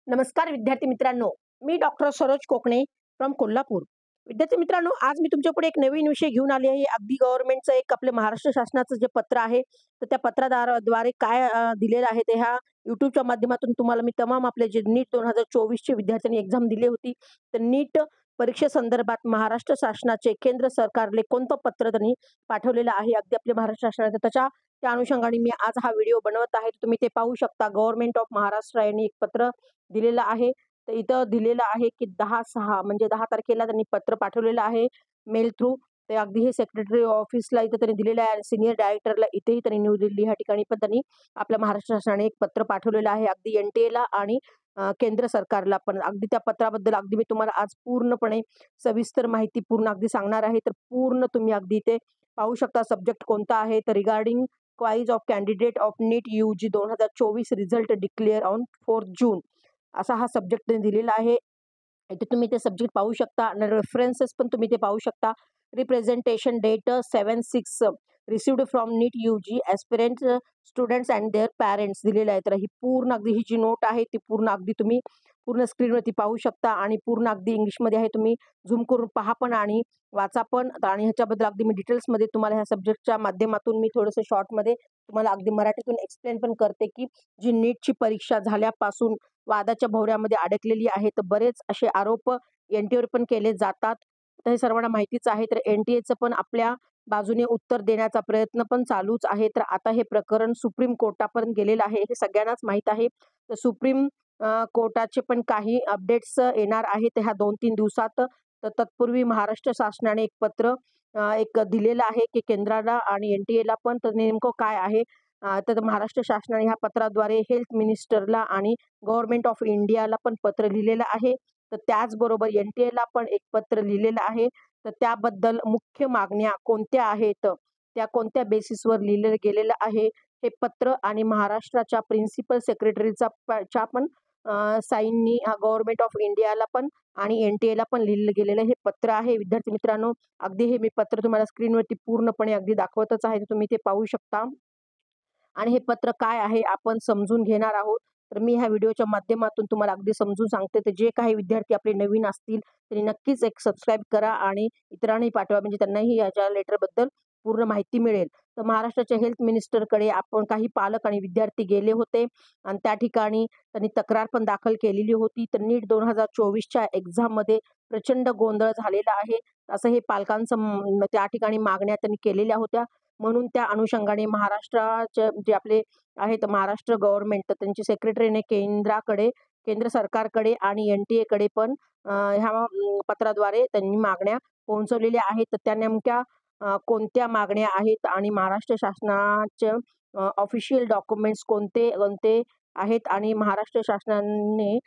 नमस्कार विद्यार्थी मित्रांनो, मी डॉक्टर सरोज कोकणे फ्रॉम कोल्हापूर. विद्यार्थी मित्रांनो, आज मी तुमच्यापुढे एक नवीन विषय घेऊन आली आहे. अगदी गव्हर्नमेंटचं एक आपलं महाराष्ट्र शासनाचं जे पत्र आहे, तर त्या पत्राद्वारे काय दिलेलं आहे ते ह्या YouTubeच्या माध्यमातून तुम्हाला मी तमाम आपले जे नीट 2024 ची विद्यार्थ्यांनी एक्झाम दिली होती, तर नीट परीक्षेसंदर्भात महाराष्ट्र शासनाचे केंद्र सरकारले कोणतं पत्र त्यांनी पाठवलेलं आहे, अगदी आपल्या महाराष्ट्र शासनाचं त्या अनुषंगाने मी आज हा व्हिडिओ बनवत आहे. तुम्ही ते पाहू शकता. गव्हर्नमेंट ऑफ महाराष्ट्र यांनी एक पत्र दिलेलं आहे. तर इथं दिलेलं आहे की 10/6 म्हणजे 10 तारखेला त्यांनी पत्र पाठवलेलं आहे मेल थ्रू. ते अगदी हे सेक्रेटरी ऑफिसला इथं त्यांनी दिलेलं आहे आणि सीनियर डायरेक्टरला इथेही त्यांनी न्यू दिल्ली ह्या ठिकाणी पण त्यांनी आपल्या महाराष्ट्र शासनाने एक पत्र पाठवलेलं आहे. अगदी NTA आणि केंद्र सरकारला पण. अगदी त्या पत्राबद्दल अगदी मी तुम्हाला आज पूर्णपणे सविस्तर माहिती पूर्ण अगदी सांगणार आहे. तर पूर्ण तुम्ही अगदी इथे पाहू शकता. सब्जेक्ट कोणता आहे तर regarding quiz of candidate of NEET UG 2024 result declared on 4 June असा हा सब्जेक्ट दिलेला आहे. इथे तुम्ही ते सब्जेक्ट पाहू शकता आणि रेफरन्सेस पण तुम्ही ते पाहू शकता. Representation date 7/6 received from NEET UG aspirant students and their parents दिलेलं आहे. तर ही पूर्ण अगदी ही जी नोट आहे ती पूर्ण अगदी तुम्ही पूर्ण स्क्रीनवरती पाहू शकता आणि पूर्ण अगदी इंग्लिशमध्ये आहे. तुम्ही झूम करून पहा पण आणि वाचा पण. आणि ह्याच्याबद्दल अगदी मी डिटेल्समध्ये तुम्हाला ह्या सब्जेक्टच्या माध्यमातून मी थोडंसं शॉर्टमध्ये तुम्हाला अगदी मराठीतून एक्सप्लेन पण करते की जी नीटची परीक्षा झाल्यापासून वादाच्या भोवऱ्यामध्ये अडकलेली आहे. तर बरेच असे आरोप NTA वर पण केले जातात. तर हे सर्वांना माहितीच आहे. तर NTAचं पण आपल्या बाजूने उत्तर देण्याचा प्रयत्न पण चालूच आहे. तर आता हे प्रकरण सुप्रीम कोर्टापर्यंत गेलेलं आहे हे सगळ्यांनाच माहीत आहे. तर सुप्रीम कोर्टाचे पण काही अपडेट्स येणार आहेत ह्या 2-3 दिवसात. तर तत्पूर्वी महाराष्ट्र शासनाने एक पत्र एक दिलेलं आहे की केंद्राला आणि NTA पण. तर नेमकं काय आहे तर महाराष्ट्र शासनाने ह्या पत्राद्वारे हेल्थ मिनिस्टरला आणि गव्हर्नमेंट ऑफ इंडियाला पण पत्र लिहिलेलं आहे. तर त्याचबरोबर NTA पण एक पत्र लिहिलेलं आहे. तर त्याबद्दल मुख्य मागण्या कोणत्या आहेत, त्या कोणत्या बेसिसवर लिहिलं गेलेलं आहे हे पत्र आणि महाराष्ट्राच्या प्रिन्सिपल सेक्रेटरीचा च्या पण साईननी गव्हर्नमेंट ऑफ इंडियाला पण आणि NTA पण लिहिलं गेलेलं हे पत्र आहे. विद्यार्थी मित्रांनो, अगदी हे मी पत्र तुम्हाला स्क्रीनवरती पूर्णपणे अगदी दाखवतच आहे. तुम्ही ते पाहू शकता. आणि हे पत्र काय आहे आपण समजून घेणार आहोत. तर मी ह्या व्हिडिओच्या माध्यमातून तुम्हाला अगदी समजून सांगते. तर जे काही विद्यार्थी आपले नवीन असतील त्यांनी नक्कीच एक सबस्क्राईब करा आणि इतरांनाही पाठवा म्हणजे त्यांनाही याच्या लेटरबद्दल पूर्ण माहिती मिळेल. तर महाराष्ट्राच्या हेल्थ मिनिस्टरकडे आपण काही पालक आणि विद्यार्थी गेले होते आणि त्या ठिकाणी त्यांनी तक्रार पण दाखल केलेली होती. तर नीट 2024च्या एक्झाममध्ये प्रचंड गोंधळ झालेला आहे असं हे पालकांचं त्या ठिकाणी मागण्या त्यांनी केलेल्या होत्या. म्हणून त्या अनुषंगाने महाराष्ट्राचे जे आपले आहेत महाराष्ट्र गव्हर्नमेंट तर त्यांची सेक्रेटरीने केंद्र सरकारकडे आणि NTA कडे पण ह्या पत्राद्वारे त्यांनी मागण्या पोहोचवलेल्या आहेत. तर त्या नेमक्या कोणत्या मागण्या आहेत आणि महाराष्ट्र शासनाचे ऑफिशियल डॉक्युमेंट्स कोणते कोणते आहेत आणि महाराष्ट्र शासनाने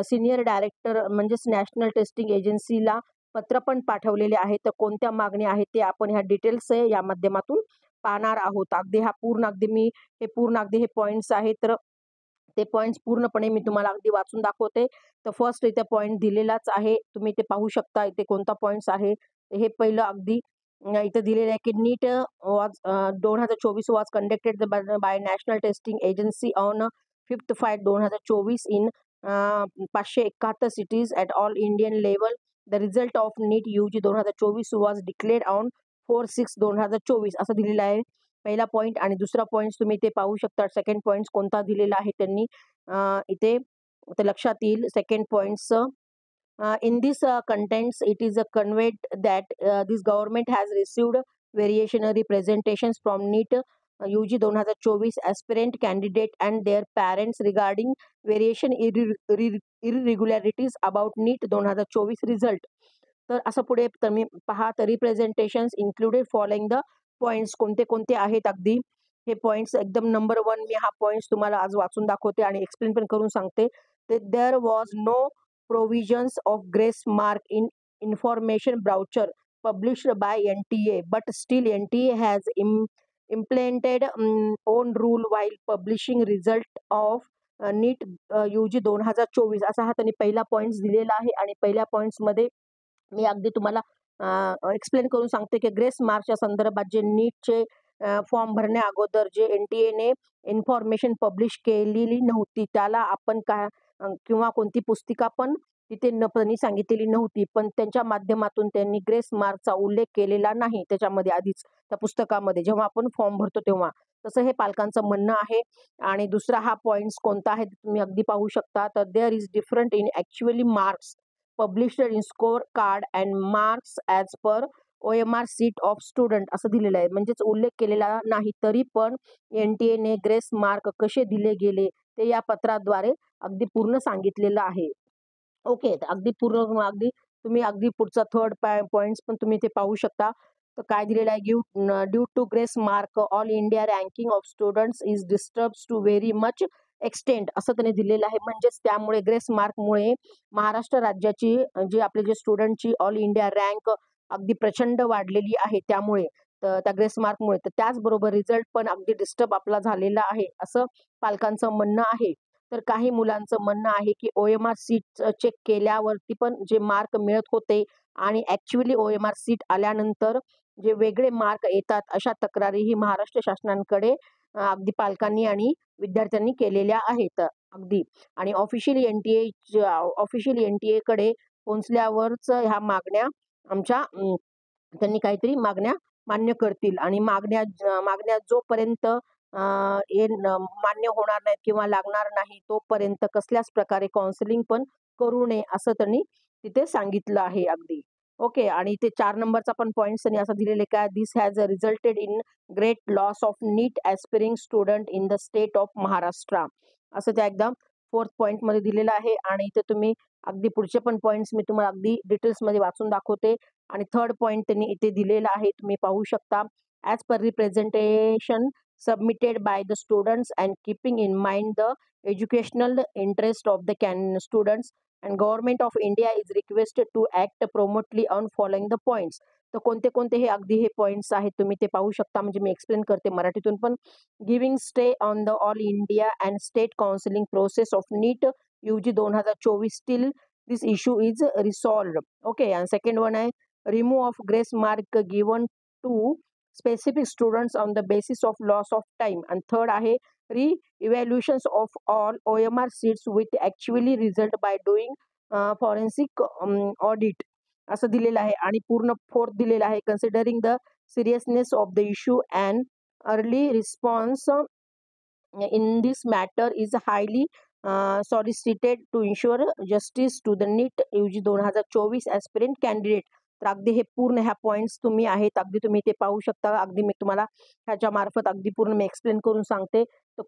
सीनियर डायरेक्टर म्हणजेच नॅशनल टेस्टिंग एजन्सीला पत्र पण पाठवलेले आहे. तर कोणत्या मागण्या आहेत ते आपण ह्या डिटेल्स या माध्यमातून पाहणार आहोत. अगदी पूर्ण अगदी हे पॉइंट्स आहेत. तर ते पॉइंट्स पूर्णपणे मी तुम्हाला अगदी वाचून दाखवते. तर फर्स्ट इथे पॉइंट दिलेलाच आहे. तुम्ही ते पाहू शकता इथे कोणता पॉइंट्स आहे. हे पहिलं अगदी इथं दिलेलं आहे की NEET was 2024 was conducted by National Testing Agency on 5th 5 2024 in 571 cities at all Indian level. The result of NEET UG 2024 was declared on 4/6 2024 असं दिलेलं आहे पहिला पॉईंट. आणि दुसरा पॉईंट तुम्ही ते पाहू शकता. सेकंड पॉईंट कोणता दिलेला आहे त्यांनी इथे ते लक्षात येईल. Second points in this contents it is conveyed that this government has received variationary presentations from NEET UG 2024 aspirant candidate and their parents regarding variation irregularities about NEET 2024 result. तर असं पुढे तुम्ही पहा. तर रिप्रेझेंटेशन्स इन्क्लुडेड फॉलोइंग द पॉइंट्स कोणते कोणते आहेत अगदी हे पॉइंट्स एकदम नंबर 1 मी हा पॉइंट्स तुम्हाला आज वाचून दाखवते आणि एक्सप्लेन पण करून सांगते. ते there was no provisions of grace mark in information brochure published by NTA, but still NTA has implemented own rule while publishing result of NEET UG 2024 असा हा त्यांनी पहिला पॉइंट्स दिलेला आहे. आणि पहिल्या पॉइंट्समध्ये मी अगदी तुम्हाला एक्सप्लेन करून सांगते की ग्रेस मार्कच्या संदर्भात जे नीटचे फॉर्म भरण्या अगोदर जे NTA इन्फॉर्मेशन पब्लिश केलेली नव्हती, त्याला आपण किंवा कोणती पुस्तिका पण तिथे त्यांनी सांगितलेली नव्हती, पण त्यांच्या माध्यमातून त्यांनी ग्रेस मार्कचा उल्लेख केलेला नाही त्याच्यामध्ये आधीच त्या पुस्तकामध्ये जेव्हा आपण फॉर्म भरतो तेव्हा. तसं हे पालकांचं म्हणणं आहे. आणि दुसरा हा पॉइंट्स कोणता आहे तुम्ही अगदी पाहू शकता. तर there is different in actually marks published in score card and marks as per OMR sheet of student असं दिलेलं आहे. म्हणजेच उल्लेख केलेला नाही, तरी पण NTAने ग्रेस मार्क कसे दिले गेले ते या पत्राद्वारे अगदी पूर्ण सांगितलेलं आहे. ओके. तर अगदी पूर्ण अगदी तुम्ही अगदी पुढचा थर्ड पॉइंट्स पण तुम्ही इथे पाहू शकता. तर काय दिलेलं आहे, due to grace mark all India ranking of students is disturbs to very much extent असं त्याने दिलेलं आहे. म्हणजेच त्यामुळे ग्रेस मार्कमुळे महाराष्ट्र राज्याची जी आपले जे स्टुडंटची ऑल इंडिया रँक अगदी प्रचंड वाढलेली आहे त्यामुळे. तर त्या ग्रेस मार्कमुळे. तर त्याचबरोबर रिझल्ट पण अगदी डिस्टर्ब आपला झालेला आहे असं पालकांचं म्हणणं आहे. तर काही मुलांचं म्हणणं आहे की OMR सीट चेक केल्यावरती पण जे मार्क मिळत होते आणि ॲक्च्युअली OMR सीट आल्यानंतर जे वेगळे मार्क येतात अशा तक्रारीही महाराष्ट्र शासनाकडे अगदी पालकांनी आणि विद्यार्थ्यांनी केलेल्या आहेत अगदी. आणि ऑफिशियली NTA पोहोचल्यावरच ह्या मागण्या आमच्या त्यांनी काहीतरी मागण्या मान्य करतील आणि मागण्या जोपर्यंत मान्य होणार नाहीत किंवा लागणार नाही तोपर्यंत कसल्याच प्रकारे काउन्सिलिंग पण करू नये असं त्यांनी तिथे सांगितलं आहे अगदी. ओके. आणि ते 4 नंबरचा पण पॉइंट्स त्यांनी असं दिलेले का this has resulted in great loss of NEET aspiring student in the state of Maharashtra असं त्या एकदम 4th पॉइंटमध्ये दिलेलं आहे. आणि इथे तुम्ही अगदी पुढचे पण पॉइंट्स मी तुम्हाला अगदी डिटेल्समध्ये वाचून दाखवते. आणि थर्ड पॉइंट त्यांनी इथे दिलेला आहे तुम्ही पाहू शकता. As per representation submitted by the students and keeping in mind the educational interest of the students and government of India is requested to act promptly on following the points. तर कोणते कोणते हे अगदी हे पॉइंट्स आहेत तुम्ही ते पाहू शकता. म्हणजे मी एक्सप्लेन करते मराठीतून पण. Giving stay on the all India and state counselling process of NEET UG 2024 still this issue is resolved. Okay. आणि सेकंड वन आहे remove of grace mark given to specific students on the basis of loss of time. And third आहे re-evaluations of all OMR seats with actually result by doing forensic audit असं दिलेलं आहे. आणि पूर्ण fourth दिलेलं आहे considering the seriousness of the issue and early response in this matter is highly solicited to ensure justice to the NEET UG 2024 aspirant candidate. तर अगदी हे पूर्ण ह्या पॉइंट्स तुम्ही आहेत अगदी तुम्ही ते पाहू शकता. अगदी मी तुम्हाला ह्याच्या मार्फत अगदी पूर्ण मी एक्सप्लेन करून सांगते. तर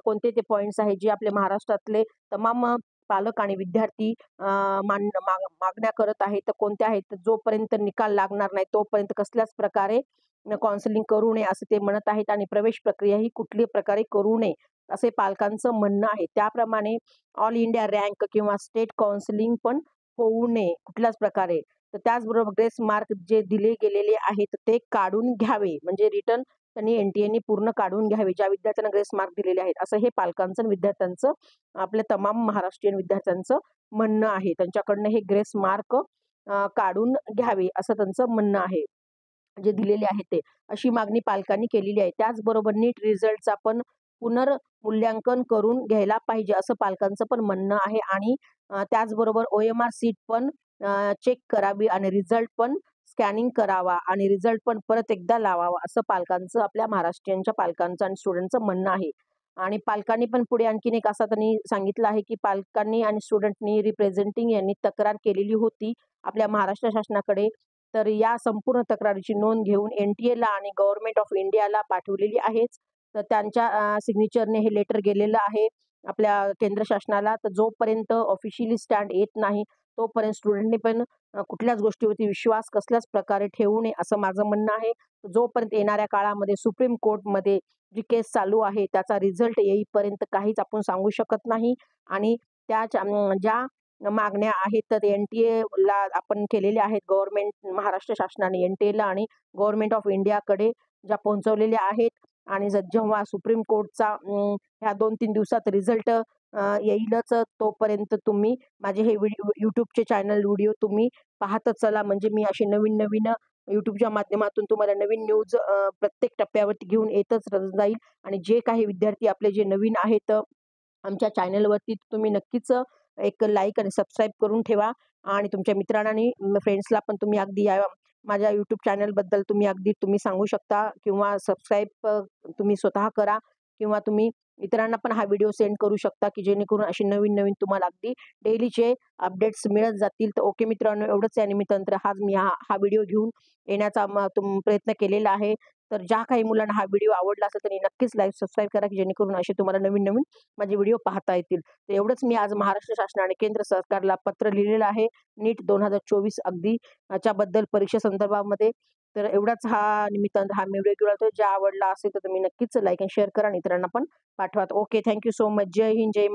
कोणते ते पॉइंट्स आहेत जे आपले महाराष्ट्रातले तमाम पालक आणि विद्यार्थी मागण्या करत आहेत. तर कोणत्या आहेत, तर जोपर्यंत निकाल लागणार नाही तोपर्यंत कसल्याच प्रकारे काउन्सिलिंग करू नये असं ते म्हणत आहेत. आणि प्रवेश प्रक्रिया ही कुठल्याही प्रकारे करू नये असे पालकांचं म्हणणं आहे. त्याप्रमाणे ऑल इंडिया रँक किंवा स्टेट काउन्सिलिंग पण होऊ नये कुठल्याच प्रकारे. तर त्याचबरोबर ग्रेस मार्क जे दिले गेलेले आहेत ते काढून घ्यावे. म्हणजे रिटर्न त्यांनी NTAने पूर्ण काढून घ्यावे ज्या विद्यार्थ्यांना ग्रेस मार्क दिलेले आहेत असं हे पालकांचं आणि विद्यार्थ्यांचं आपल्या तमाम महाराष्ट्रीयन विद्यार्थ्यांचं म्हणणं आहे. त्यांच्याकडनं हे ग्रेस मार्क काढून घ्यावे असं त्यांचं म्हणणं आहे. जे दिलेले आहेत ते अशी मागणी पालकांनी केलेली आहे. त्याचबरोबर नीट रिझल्टचा पण पुनर्मूल्यांकन करून घ्यायला पाहिजे असं पालकांचं पण म्हणणं आहे. आणि त्याचबरोबर OMR सीट पण चेक करावी आणि रिझल्ट पण स्कॅनिंग करावा आणि रिझल्ट पण परत एकदा लावावा असं पालकांचं आपल्या महाराष्ट्रीयनच्या पालकांचं आणि स्टुडंटचं म्हणणं आहे. आणि पालकांनी पण पुढे आणखीन एक असं त्यांनी सांगितलं आहे की पालकांनी आणि स्टुडंटनी रिप्रेझेंटिंग यांनी तक्रार केलेली होती आपल्या महाराष्ट्र शासनाकडे. तर या संपूर्ण तक्रारीची नोंद घेऊन NTAला आणि गव्हर्नमेंट ऑफ इंडियाला पाठवलेली आहेच. तर त्यांच्या सिग्नेचरने हे लेटर गेलेलं आहे आपल्या केंद्र शासनाला. तर जोपर्यंत ऑफिशियली स्टँड येत नाही तोपर्यंत स्टुडंटने पण कुठल्याच गोष्टीवरती विश्वास कसल्याच प्रकारे ठेवू नये असं माझं म्हणणं आहे. जोपर्यंत येणाऱ्या काळामध्ये सुप्रीम कोर्टमध्ये जी केस चालू आहे त्याचा रिझल्ट येईपर्यंत काहीच आपण सांगू शकत नाही. आणि ज्या मागण्या आहेत तर NTAला आपण केलेल्या आहेत. गव्हर्नमेंट महाराष्ट्र शासनाने NTAला आणि गव्हर्नमेंट ऑफ इंडियाकडे ज्या पोहोचवलेल्या आहेत. आणि जेव्हा सुप्रीम कोर्टचा ह्या 2-3 दिवसात रिझल्ट येईलच तोपर्यंत तुम्ही माझे हे यूट्यूबचे चॅनल व्हिडिओ तुम्ही पाहतच चला. म्हणजे मी असे नवीन YouTubeच्या माध्यमातून तुम्हाला नवीन न्यूज प्रत्येक टप्प्यावरती घेऊन येतच जाईल आणि जे काही विद्यार्थी आपले जे नवीन आहेत आमच्या चॅनलवरती तुम्ही नक्कीच एक लाईक आणि सबस्क्राईब करून ठेवा आणि तुमच्या मित्रांना आणि फ्रेंड्सला पण तुम्ही अगदी या माझ्या YouTube चॅनलबद्दल तुम्ही सांगू शकता किंवा सबस्क्राईब तुम्ही स्वतः करा किंवा तुम्ही इतरांना पण हा व्हिडिओ सेंड करू शकता की जेणेकरून असे नवीन-नवीन तुम्हाला अगदी डेलीचे अपडेट्स मिळत जातील. तर ओके मित्रांनो, एवढंच या निमित्तानं आज मी हा हा व्हिडिओ घेऊन येण्याचा प्रयत्न केलेला आहे. तर ज्या काही मुलांना हा व्हिडिओ आवडला असेल त्यांनी नक्कीच लाईक, सबस्क्राईब करा की जेणेकरून असे तुम्हाला नवीन-नवीन माझे व्हिडिओ पाहता येतील. तर एवढंच मी आज महाराष्ट्र शासनाने केंद्र सरकारला पत्र लिहिलेलं आहे. नीट 2024 अगदी याच्याबद्दल परीक्षे संदर्भामध्ये. तर एवढाच निमित्तानं हा मी व्हिडिओ केला. जर आवडला असेल तर तुम्ही नक्कीच लाईक आणि शेअर करा आणि इतरांना पण पाठवा. Okay, thank you so much. जय हिंद, जय